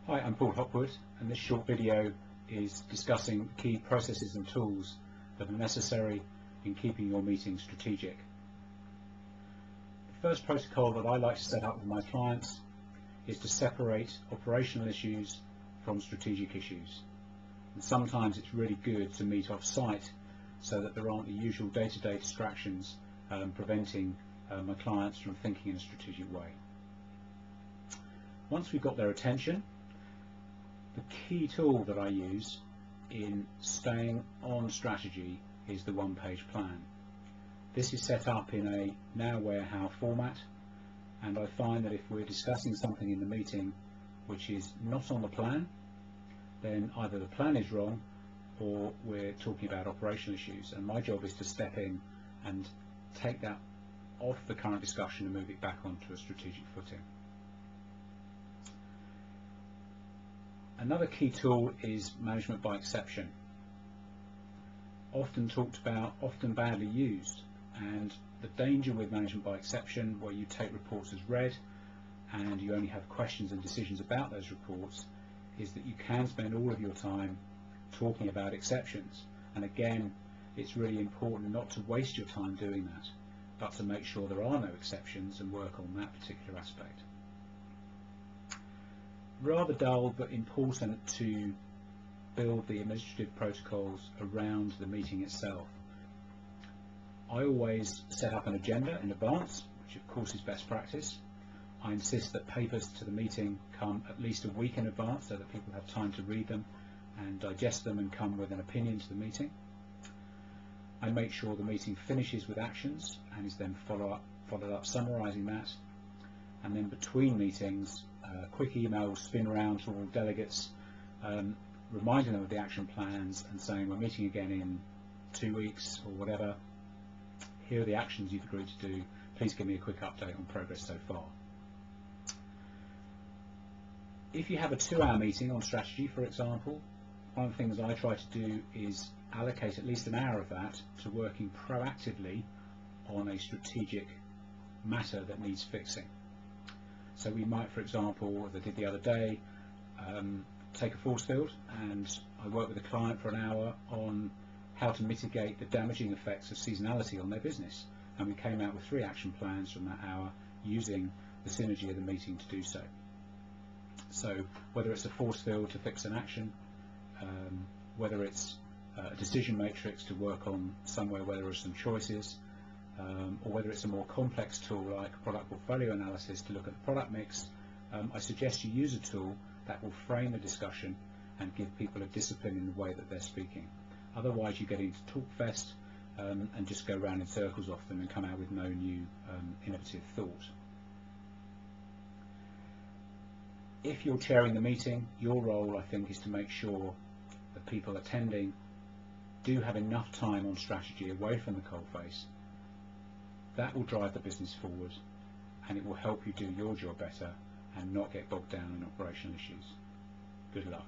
Hi, I'm Paul Hopwood, and this short video is discussing key processes and tools that are necessary in keeping your meetings strategic. The first protocol that I like to set up with my clients is to separate operational issues from strategic issues. And sometimes it's really good to meet off-site so that there aren't the usual day-to-day distractions preventing my clients from thinking in a strategic way. Once we've got their attention, the key tool that I use in staying on strategy is the one-page plan. This is set up in a now, where, how format, and I find that if we're discussing something in the meeting which is not on the plan, then either the plan is wrong or we're talking about operational issues, and my job is to step in and take that off the current discussion and move it back onto a strategic footing. Another key tool is management by exception. Often talked about, often badly used, and the danger with management by exception, where you take reports as read and you only have questions and decisions about those reports, is that you can spend all of your time talking about exceptions. And again, it's really important not to waste your time doing that, but to make sure there are no exceptions and work on that particular aspect. Rather dull, but important to build the administrative protocols around the meeting itself. I always set up an agenda in advance, which of course is best practice. I insist that papers to the meeting come at least a week in advance so that people have time to read them and digest them and come with an opinion to the meeting. I make sure the meeting finishes with actions and is then followed up summarising that. And then between meetings, quick emails spin around to all delegates, reminding them of the action plans and saying we're meeting again in 2 weeks or whatever. Here are the actions you've agreed to do. Please give me a quick update on progress so far. If you have a 2-hour meeting on strategy, for example, one of the things I try to do is allocate at least an hour of that to working proactively on a strategic matter that needs fixing. So we might, for example, as I did the other day, take a force field, and I work with a client for an hour on how to mitigate the damaging effects of seasonality on their business. And we came out with 3 action plans from that hour using the synergy of the meeting to do so. So whether it's a force field to fix an action, whether it's a decision matrix to work on somewhere where there are some choices, or whether it's a more complex tool like product portfolio analysis to look at the product mix, I suggest you use a tool that will frame the discussion and give people a discipline in the way that they're speaking. Otherwise you get into talk fest and just go round in circles often and come out with no new innovative thought. If you're chairing the meeting, your role, I think, is to make sure that people attending do have enough time on strategy away from the coalface. That will drive the business forward, and it will help you do your job better and not get bogged down in operational issues. Good luck.